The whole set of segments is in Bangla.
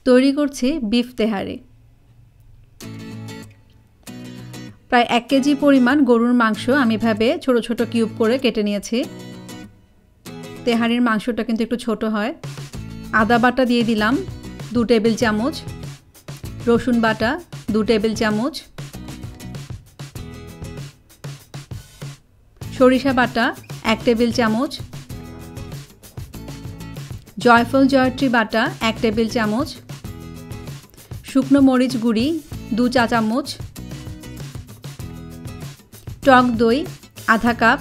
তৈরি করছি বিফ তেহারি। প্রায় 1 কেজি পরিমাণ গরুর মাংস আমি এভাবে ছোট ছোট কিউব করে কেটে নিয়েছি। তেহারির মাংসটা কিন্তু একটু ছোট হয়। আদা বাটা দিয়ে দিলাম 2 টেবিল চামচ, রসুন বাটা 2 টেবিল চামচ, সরিষা বাটা 1 টেবিল চামচ, জয়ফল জয়ত্রী বাটা 1 টেবিল চামচ, শুকনো মরিচ গুঁড়ি 2 চা চামচ, টক দই আধা কাপ,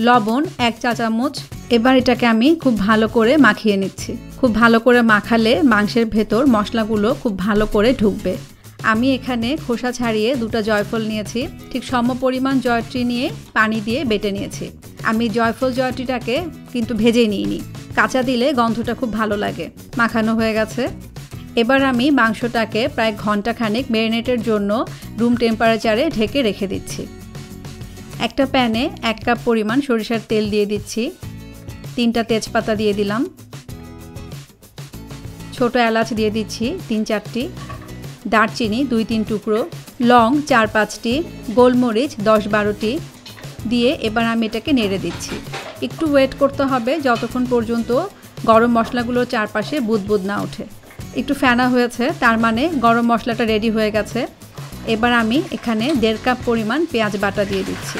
লবণ 1 চা চামচ। এবার এটাকে আমি খুব ভালো করে মাখিয়ে নিচ্ছি। খুব ভালো করে মাখালে মাংসের ভেতর মশলাগুলো খুব ভালো করে ঢুকবে। আমি এখানে খোসা ছাড়িয়ে 2টা জয়ফল নিয়েছি, ঠিক সম পরিমাণ জয়ত্রী নিয়ে পানি দিয়ে বেটে নিয়েছি। আমি জয়ফল জয়ত্রীটাকে কিন্তু ভেজে নিইনি, কাঁচা দিলে গন্ধটা খুব ভালো লাগে। মাখানো হয়ে গেছে। এবার আমি মাংসটাকে প্রায় ঘন্টাখানেক ম্যারিনেটের জন্য রুম টেম্পারেচারে ঢেকে রেখে দিচ্ছি। একটা প্যানে 1 কাপ পরিমাণ সরিষার তেল দিয়ে দিচ্ছি, 3টা তেজপাতা দিয়ে দিলাম, ছোট এলাচ দিয়ে দিচ্ছি 3-4টি, দারচিনি 2-3 টুকরো, লং 4-5টি, গোলমরিচ 10-12টি দিয়ে এবার আমি এটাকে নেড়ে দিচ্ছি। একটু ওয়েট করতে হবে যতক্ষণ পর্যন্ত গরম মশলাগুলো চারপাশে বুদবুদ না ওঠে। একটু ফেনা হয়েছে, তার মানে গরম মশলাটা রেডি হয়ে গেছে। এবার আমি এখানে 1.5 কাপ পরিমাণ পেঁয়াজ বাটা দিয়ে দিচ্ছি।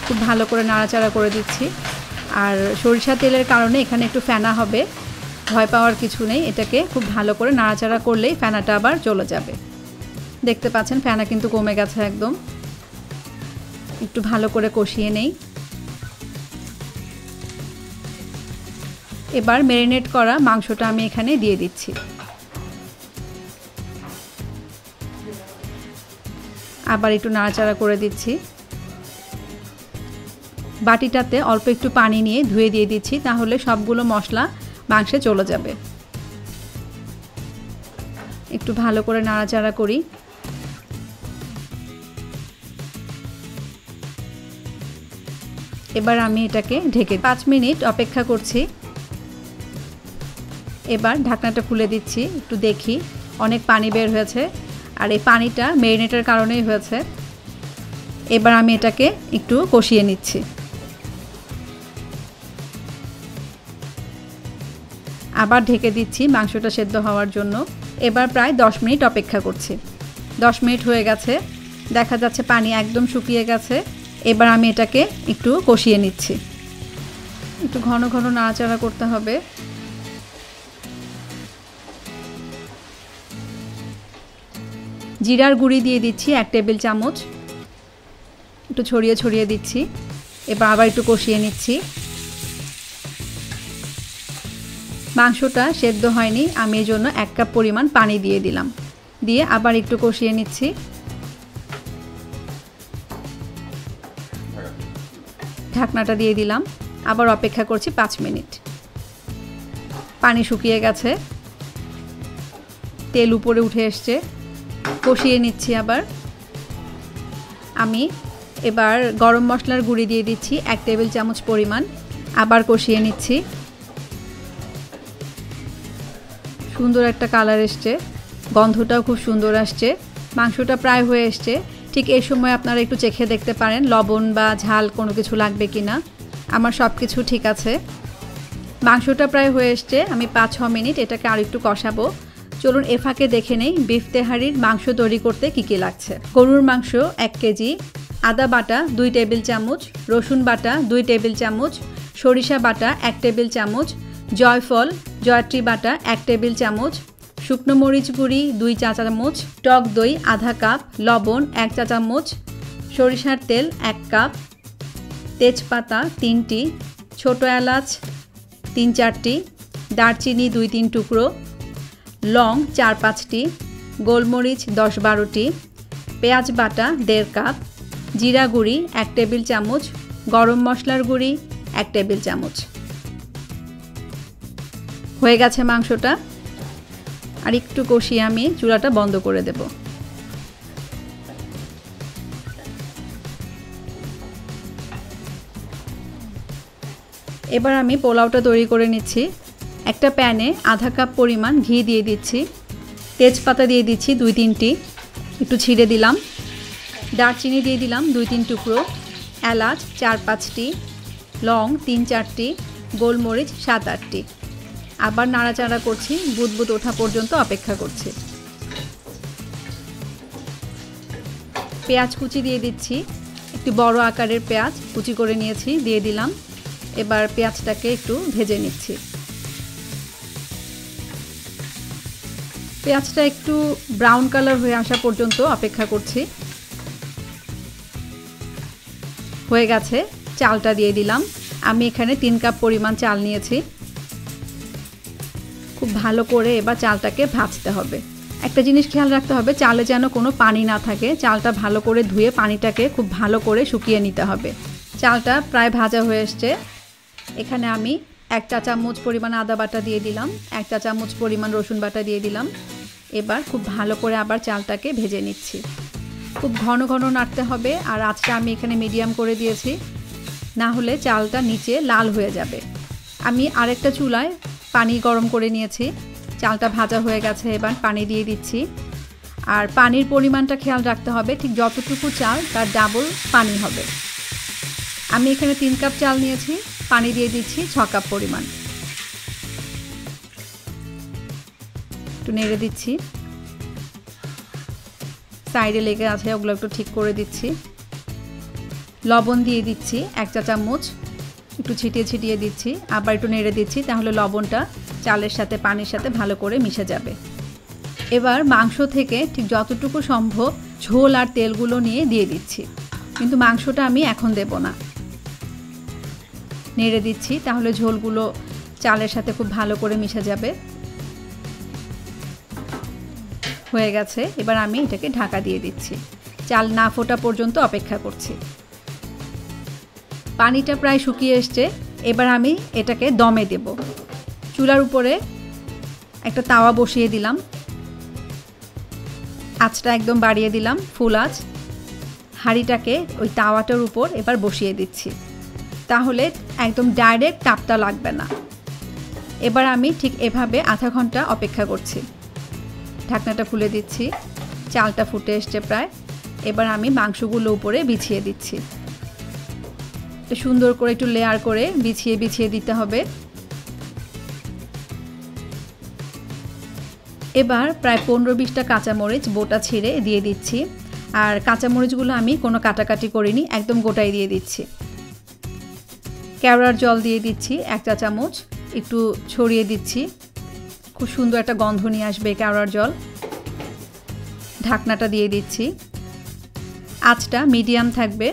খুব ভালো করে নাড়াচাড়া করে দিচ্ছি। আর সরিষা তেলের কারণে এখানে একটু ফেনা হবে, ভয় পাওয়ার কিছু নেই। এটাকে খুব ভালো করে নাড়াচাড়া করলেই ফেনাটা আবার চলে যাবে। দেখতে পাচ্ছেন ফেনা কিন্তু কমে গেছে একদম। একটু ভালো করে কষিয়ে নেই। এবার ম্যারিনেট করা মাংসটা আমি এখানে দিয়ে দিচ্ছি। আবার একটু নাড়াচাড়া করে দিচ্ছি। বাটিটাতে অল্প একটু পানি নিয়ে ধুয়ে দিয়ে দিচ্ছি, তাহলে সবগুলো মশলা মাংসে চলে যাবে। একটু ভালো করে নাড়াচাড়া করি। এবার আমি এটাকে ঢেকে 5 মিনিট অপেক্ষা করছি। এবার ঢাকনাটা খুলে দিচ্ছি, একটু দেখি। অনেক পানি বের হয়েছে, আর এই পানিটা ম্যারিনেটের কারণেই হয়েছে। এবার আমি এটাকে একটু কষিয়ে নিচ্ছি। আবার ঢেকে দিচ্ছি মাংসটা সেদ্ধ হওয়ার জন্য। এবার প্রায় 10 মিনিট অপেক্ষা করছি। 10 মিনিট হয়ে গেছে, দেখা যাচ্ছে পানি একদম শুকিয়ে গেছে। এবার আমি এটাকে একটু কষিয়ে নিচ্ছি। একটু ঘন ঘন নাড়াচাড়া করতে হবে। জিরার গুঁড়ি দিয়ে দিচ্ছি 1 টেবিল চামচ, একটু ছড়িয়ে ছড়িয়ে দিচ্ছি। এবার আবার একটু কষিয়ে নিচ্ছি। মাংসটা সেদ্ধ হয়নি, আমি এর জন্য 1 কাপ পরিমাণ পানি দিয়ে দিলাম। দিয়ে আবার একটু কষিয়ে নিচ্ছি। ঢাকনাটা দিয়ে দিলাম, আবার অপেক্ষা করছি 5 মিনিট। পানি শুকিয়ে গেছে, তেল উপরে উঠে এসছে। কষিয়ে নিচ্ছি আবার। আমি এবার গরম মশলার গুঁড়ি দিয়ে দিচ্ছি 1 টেবিল চামচ পরিমাণ। আবার কষিয়ে নিচ্ছি। সুন্দর একটা কালার এসছে, গন্ধটাও খুব সুন্দর আসছে। মাংসটা প্রায় হয়ে এসছে। ঠিক এই সময় আপনারা একটু চেখে দেখতে পারেন লবণ বা ঝাল কোনো কিছু লাগবে কিনা। আমার সব কিছু ঠিক আছে। মাংসটা প্রায় হয়ে এসছে। আমি 5-6 মিনিট এটাকে আর একটু কষাবো। চলুন এ ফাঁকে দেখে নেই বিফ তেহারির মাংস তৈরি করতে কী কী লাগছে। গরুর মাংস 1 কেজি, আদা বাটা 2 টেবিল চামচ, রসুন বাটা 2 টেবিল চামচ, সরিষা বাটা 1 টেবিল চামচ, জয়ফল জয়ত্রী বাটা 1 টেবিল চামচ, শুকনো মরিচ গুঁড়ি 2 চা চামচ, টক দই আধা কাপ, লবণ 1 চা চামচ, সরিষার তেল 1 কাপ, তেজপাতা 3টি, ছোট এলাচ 3-4টি, দারচিনি 2-3 টুকরো, লং 4-5টি, গোলমরিচ 10-12টি, পেঁয়াজ বাটা 1.5 কাপ, জিরা গুঁড়ি 1 টেবিল চামচ, গরম মশলার গুঁড়ি 1 টেবিল চামচ। হয়ে গেছে মাংসটা। আর একটু কষিয়ে আমি চুলাটা বন্ধ করে দেব। এবার আমি পোলাওটা তৈরি করে নিচ্ছি। একটা প্যানে আধা কাপ পরিমাণ ঘি দিয়ে দিচ্ছি, তেজপাতা দিয়ে দিচ্ছি 2-3টি, একটু ছিঁড়ে দিলাম, দারচিনি দিয়ে দিলাম 2-3 টুকরো, এলাচ 4-5টি, লং 3-4টি, গোলমরিচ 7-8টি। আবার নাড়াচাড়া করছি, বুদবুদ ওঠা পর্যন্ত অপেক্ষা করছি। পেঁয়াজ কুচি দিয়ে দিচ্ছি, একটু বড় আকারের পেঁয়াজ কুচি করে নিয়েছি, দিয়ে দিলাম। এবার পেঁয়াজটাকে একটু ভেজে নিচ্ছি। পেঁয়াজটা একটু ব্রাউন কালার হয়ে আসা পর্যন্ত অপেক্ষা করছি। হয়ে গেছে, চালটা দিয়ে দিলাম। আমি এখানে 3 কাপ পরিমাণ চাল নিয়েছি। খুব ভালো করে এবার চালটাকে ভাজতে হবে। একটা জিনিস খেয়াল রাখতে হবে, চালে যেন কোনো পানি না থাকে। চালটা ভালো করে ধুয়ে পানিটাকে খুব ভালো করে শুকিয়ে নিতে হবে। চালটা প্রায় ভাজা হয়ে এসছে। এখানে আমি 1 চা চামচ পরিমাণ আদা বাটা দিয়ে দিলাম, 1 চা চামচ পরিমাণ রসুন বাটা দিয়ে দিলাম। এবার খুব ভালো করে আবার চালটাকে ভেজে নিচ্ছি। খুব ঘন ঘন নাড়তে হবে, আর আঁচটা আমি এখানে মিডিয়াম করে দিয়েছি, না হলে চালটা নিচে লাল হয়ে যাবে। আমি আরেকটা চুলায় পানি গরম করে নিয়েছি। চালটা ভাজা হয়ে গেছে, এবার পানি দিয়ে দিচ্ছি। আর পানির পরিমাণটা খেয়াল রাখতে হবে, ঠিক যতটুকু চাল তার ডাবল পানি হবে। আমি এখানে 3 কাপ চাল নিয়েছি, পানি দিয়ে দিচ্ছি 6 কাপ পরিমাণ। একটু নেড়ে দিচ্ছি, সাইডে লেগে আছে ওগুলো একটু ঠিক করে দিচ্ছি। লবণ দিয়ে দিচ্ছি 1 চা চামচ, একটু ছিটিয়ে ছিটিয়ে দিচ্ছি, আবার একটু নেড়ে দিচ্ছি, তাহলে লবণটা চালের সাথে পানির সাথে ভালো করে মিশে যাবে। এবার মাংস থেকে ঠিক যতটুকু সম্ভব ঝোল আর তেলগুলো নিয়ে দিয়ে দিচ্ছি, কিন্তু মাংসটা আমি এখন দেব না। নেড়ে দিচ্ছি, তাহলে ঝোলগুলো চালের সাথে খুব ভালো করে মিশে যাবে। হয়ে গেছে, এবার আমি এটাকে ঢাকা দিয়ে দিচ্ছি। চাল না ফোটা পর্যন্ত অপেক্ষা করছি। পানিটা প্রায় শুকিয়ে এসছে, এবার আমি এটাকে দমে দেব। চুলার উপরে একটা তাওয়া বসিয়ে দিলাম, আঁচটা একদম বাড়িয়ে দিলাম, ফুল আঁচ। হাঁড়িটাকে ওই তাওয়াটার উপর এবার বসিয়ে দিচ্ছি, তাহলে একদম ডাইরেক্ট তাপটা লাগবে না। এবার আমি ঠিক এভাবে আধা ঘন্টা অপেক্ষা করছি। ঢাকনাটা খুলে দিচ্ছি, চালটা ফুটে এসছে প্রায়। এবার আমি মাংসগুলো উপরে বিছিয়ে দিচ্ছি। সুন্দর করে একটু লেয়ার করে বিছিয়ে বিছিয়ে দিতে হবে। এবার প্রায় 15-20টা কাঁচামরিচ বোটা ছিঁড়ে দিয়ে দিচ্ছি। আর কাঁচামরিচগুলো আমি কোনো কাটাকাটি করিনি, একদম গোটাই দিয়ে দিচ্ছি। কেওড়ার জল দিয়ে দিচ্ছি 1 চা চামচ, একটু ছড়িয়ে দিচ্ছি, খুব সুন্দর একটা গন্ধ নিয়ে আসবে কেওড়ার জল। ঢাকনাটা দিয়ে দিচ্ছি, আঁচটা মিডিয়াম থাকবে।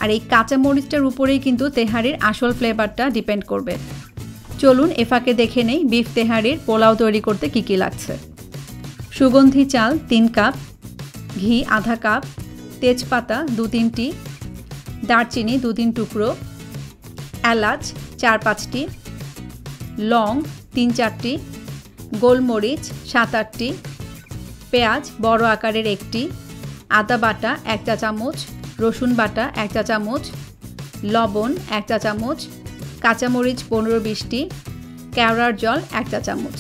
আর এই কাঁচামরিচটার উপরেই কিন্তু তেহারির আসল ফ্লেভারটা ডিপেন্ড করবে। চলুন এফাকে দেখে নেই বিফ তেহারির পোলাও তৈরি করতে কী কী লাগছে। সুগন্ধি চাল 3 কাপ, ঘি আধা কাপ, তেজপাতা 2-3টি, দারচিনি 2-3 টুকরো, এলাচ 4-5টি, লং 3-4টি, গোলমরিচ 7-8টি, পেঁয়াজ বড় আকারের 1টি, আদা বাটা 1 চা চামচ, রসুন বাটা 1 চা চামচ, লবণ 1 চা চামচ, কাঁচামরিচ 15-20টি, কেওড়ার জল 1 চা চামচ।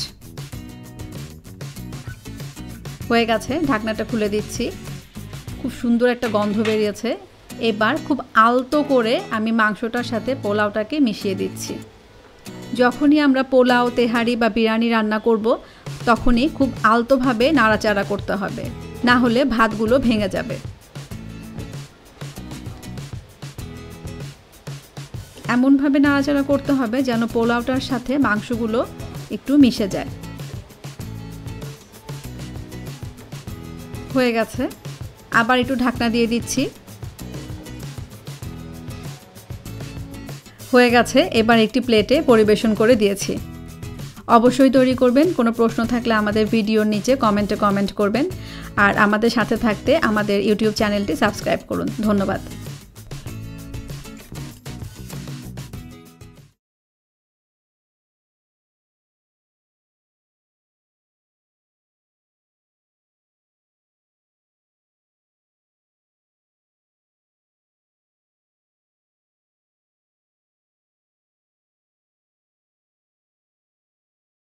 হয়ে গেছে, ঢাকনাটা খুলে দিচ্ছি। খুব সুন্দর একটা গন্ধ বেরিয়েছে। এবার খুব আলতো করে আমি মাংসটার সাথে পোলাওটাকে মিশিয়ে দিচ্ছি। যখনই আমরা পোলাও, তেহারি বা বিরিয়ানি রান্না করব, তখনই খুব আলতোভাবে নাড়াচাড়া করতে হবে, না হলে ভাতগুলো ভেঙে যাবে। এমনভাবে নাড়াচাড়া করতে হবে যেন পোলাওটার সাথে মাংসগুলো একটু মিশে যায়। হয়ে গেছে, আবার একটু ঢাকনা দিয়ে দিচ্ছি। হয়ে গেছে, এবার একটি প্লেটে পরিবেশন করে দিয়েছি। অবশ্যই তৈরি করবেন। কোনো প্রশ্ন থাকলে আমাদের ভিডিওর নিচে কমেন্ট করবেন। আর আমাদের সাথে থাকতে আমাদের ইউটিউব চ্যানেলটি সাবস্ক্রাইব করুন। ধন্যবাদ।